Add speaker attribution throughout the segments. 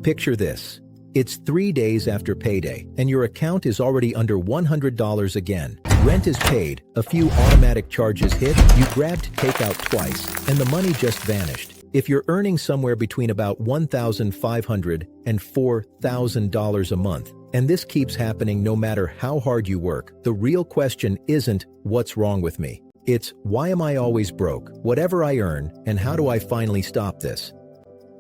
Speaker 1: Picture this. It's 3 days after payday, and your account is already under $100 again. Rent is paid, a few automatic charges hit, you grabbed takeout twice, and the money just vanished. If you're earning somewhere between about $1,500 and $4,000 a month, and this keeps happening no matter how hard you work, the real question isn't, what's wrong with me? It's, why am I always broke? Whatever I earn, and how do I finally stop this?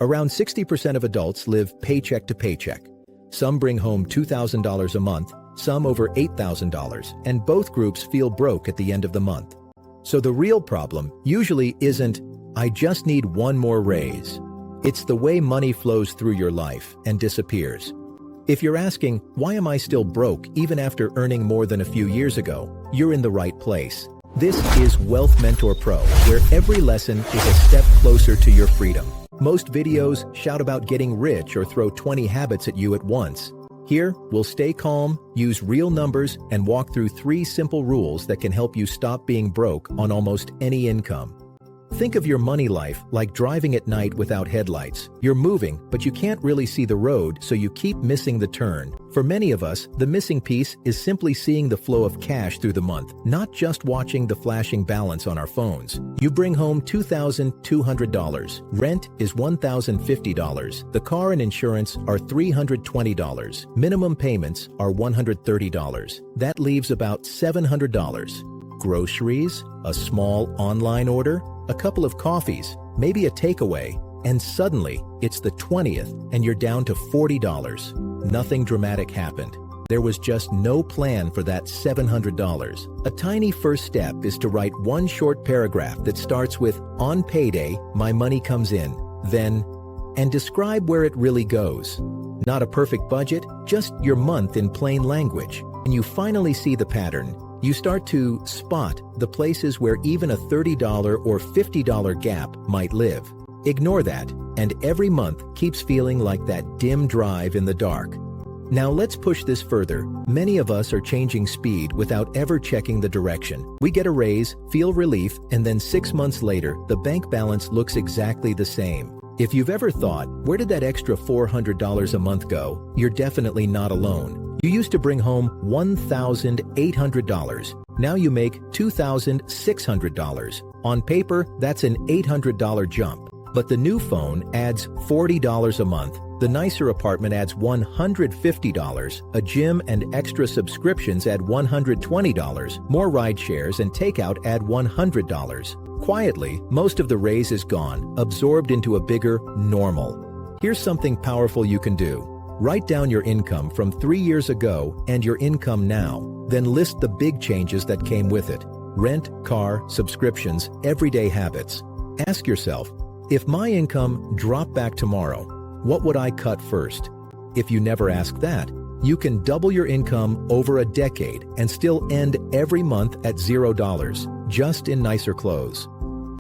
Speaker 1: Around 60% of adults live paycheck to paycheck. Some bring home $2,000 a month, some over $8,000, and both groups feel broke at the end of the month. So the real problem usually isn't, I just need one more raise. It's the way money flows through your life and disappears. If you're asking, why am I still broke even after earning more than a few years ago, you're in the right place. This is Wealth Mentor Pro, where every lesson is a step closer to your freedom. Most videos shout about getting rich or throw 20 habits at you at once. Here, we'll stay calm, use real numbers, and walk through 3 simple rules that can help you stop being broke on almost any income. Think of your money life like driving at night without headlights. You're moving, but you can't really see the road, so you keep missing the turn. For many of us, the missing piece is simply seeing the flow of cash through the month, not just watching the flashing balance on our phones. You bring home $2,200. Rent is $1,050. The car and insurance are $320. Minimum payments are $130. That leaves about $700. Groceries, a small online order, a couple of coffees, maybe a takeaway, and suddenly it's the 20th and you're down to $40. Nothing dramatic happened. There was just no plan for that $700. A tiny first step is to write one short paragraph that starts with, on payday, my money comes in, then, and describe where it really goes. Not a perfect budget, just your month in plain language. And you finally see the pattern. You start to spot the places where even a $30 or $50 gap might live. Ignore that, and every month keeps feeling like that dim drive in the dark. Now let's push this further. Many of us are changing speed without ever checking the direction. We get a raise, feel relief, and then 6 months later, the bank balance looks exactly the same. If you've ever thought, where did that extra $400 a month go? You're definitely not alone. You used to bring home $1,800. Now you make $2,600. On paper, that's an $800 jump. But the new phone adds $40 a month. The nicer apartment adds $150. A gym and extra subscriptions add $120. More ride shares and takeout add $100. Quietly, most of the raise is gone, absorbed into a bigger normal. Here's something powerful you can do. Write down your income from 3 years ago and your income now. Then list the big changes that came with it. Rent, car, subscriptions, everyday habits. Ask yourself, if my income dropped back tomorrow, what would I cut first? If you never ask that, you can double your income over a decade and still end every month at $0, just in nicer clothes.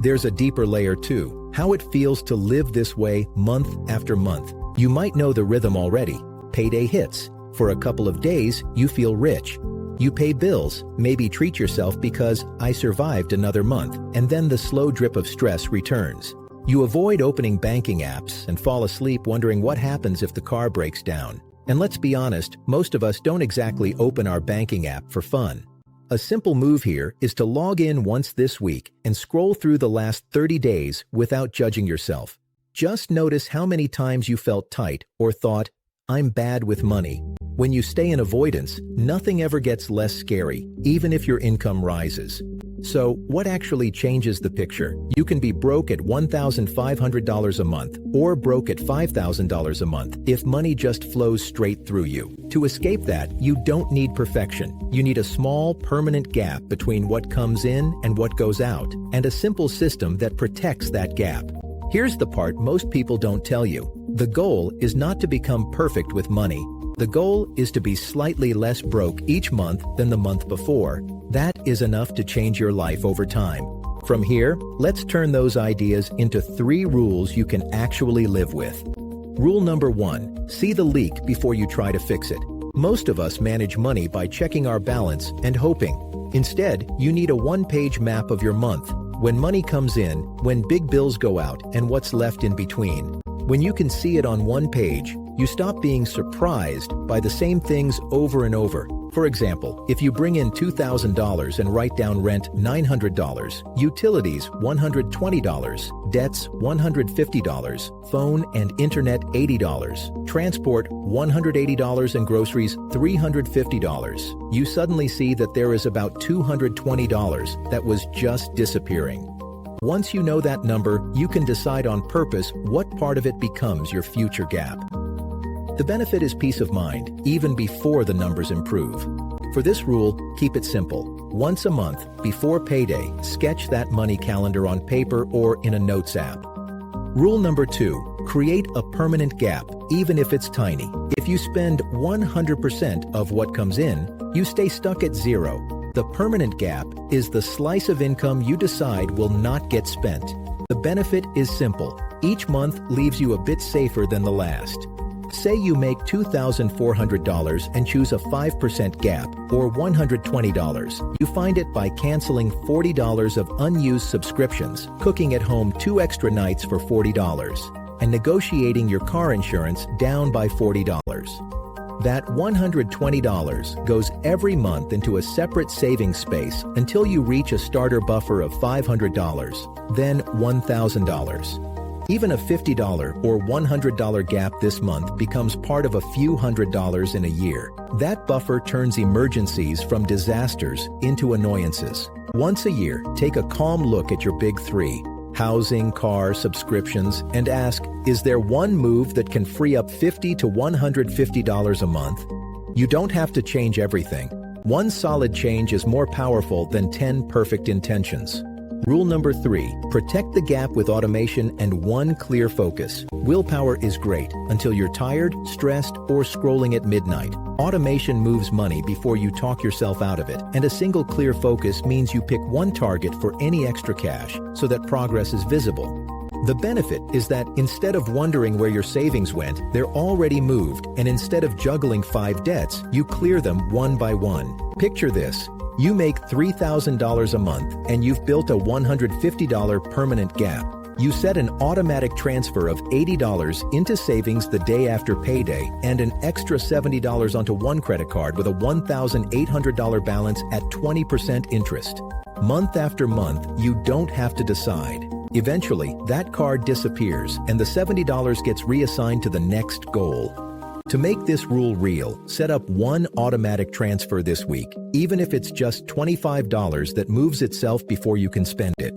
Speaker 1: There's a deeper layer too, how it feels to live this way month after month. You might know the rhythm already. Payday hits. For a couple of days, you feel rich. You pay bills, maybe treat yourself because I survived another month, and then the slow drip of stress returns. You avoid opening banking apps and fall asleep wondering what happens if the car breaks down. And let's be honest, most of us don't exactly open our banking app for fun. A simple move here is to log in once this week and scroll through the last 30 days without judging yourself. Just notice how many times you felt tight or thought, I'm bad with money. When you stay in avoidance, nothing ever gets less scary, even if your income rises. So, what actually changes the picture? You can be broke at $1,500 a month or broke at $5,000 a month if money just flows straight through you. To escape that, you don't need perfection. You need a small, permanent gap between what comes in and what goes out, and a simple system that protects that gap. Here's the part most people don't tell you. The goal is not to become perfect with money. The goal is to be slightly less broke each month than the month before. That is enough to change your life over time. From here, let's turn those ideas into 3 rules you can actually live with. Rule number 1, see the leak before you try to fix it. Most of us manage money by checking our balance and hoping. Instead, you need a 1-page map of your month. When money comes in, when big bills go out, and what's left in between. When you can see it on one page, You stop being surprised by the same things over and over. For example, if you bring in $2,000 and write down rent $900, utilities $120, debts $150, phone and internet $80, transport $180, and groceries $350, you suddenly see that there is about $220 that was just disappearing. Once you know that number, you can decide on purpose what part of it becomes your future gap. The benefit is peace of mind, even before the numbers improve. For this rule, keep it simple. Once a month, before payday, sketch that money calendar on paper or in a notes app. Rule number 2, create a permanent gap, even if it's tiny. If you spend 100% of what comes in, you stay stuck at zero. The permanent gap is the slice of income you decide will not get spent. The benefit is simple. Each month leaves you a bit safer than the last. Say you make $2,400 and choose a 5% gap, or $120. You find it by canceling $40 of unused subscriptions, cooking at home 2 extra nights for $40, and negotiating your car insurance down by $40. That $120 goes every month into a separate savings space until you reach a starter buffer of $500, then $1,000. Even a $50 or $100 gap this month becomes part of a few $100s in a year. That buffer turns emergencies from disasters into annoyances. Once a year, take a calm look at your big 3, housing, car, subscriptions, and ask, is there one move that can free up $50 to $150 a month? You don't have to change everything. One solid change is more powerful than 10 perfect intentions. Rule number 3, protect the gap with automation and one clear focus. Willpower is great until you're tired, stressed, or scrolling at midnight. Automation moves money before you talk yourself out of it, and a single clear focus means you pick one target for any extra cash so that progress is visible. The benefit is that instead of wondering where your savings went, they're already moved, and instead of juggling 5 debts, you clear them one by one. Picture this. You make $3,000 a month and you've built a $150 permanent gap. You set an automatic transfer of $80 into savings the day after payday and an extra $70 onto one credit card with a $1,800 balance at 20% interest. Month after month, you don't have to decide. Eventually, that card disappears and the $70 gets reassigned to the next goal. To make this rule real, set up one automatic transfer this week, even if it's just $25 that moves itself before you can spend it.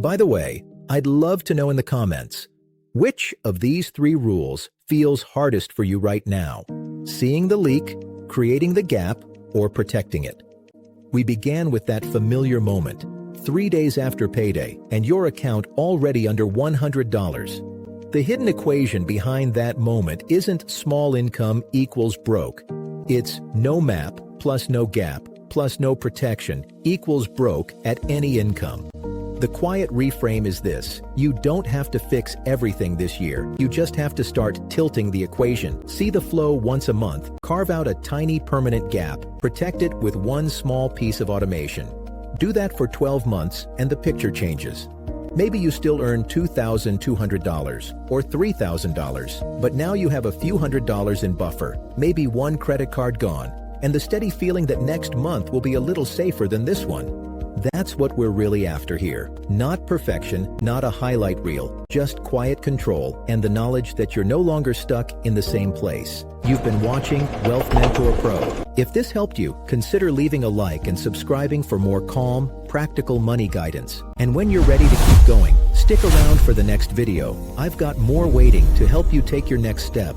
Speaker 1: By the way, I'd love to know in the comments, which of these 3 rules feels hardest for you right now? Seeing the leak, creating the gap, or protecting it? We began with that familiar moment, 3 days after payday, and your account already under $100. The hidden equation behind that moment isn't small income equals broke. It's no map plus no gap plus no protection equals broke at any income. The quiet reframe is this: you don't have to fix everything this year. You just have to start tilting the equation. See the flow once a month, carve out a tiny permanent gap, protect it with one small piece of automation. Do that for 12 months and the picture changes. Maybe you still earn $2,200 or $3,000, but now you have a few $100s in buffer, maybe one credit card gone, and the steady feeling that next month will be a little safer than this one. That's what we're really after here. Not perfection, not a highlight reel, just quiet control and the knowledge that you're no longer stuck in the same place. You've been watching Wealth Mentor Pro. If this helped you, consider leaving a like and subscribing for more calm, practical money guidance. And when you're ready to keep going, stick around for the next video. I've got more waiting to help you take your next step.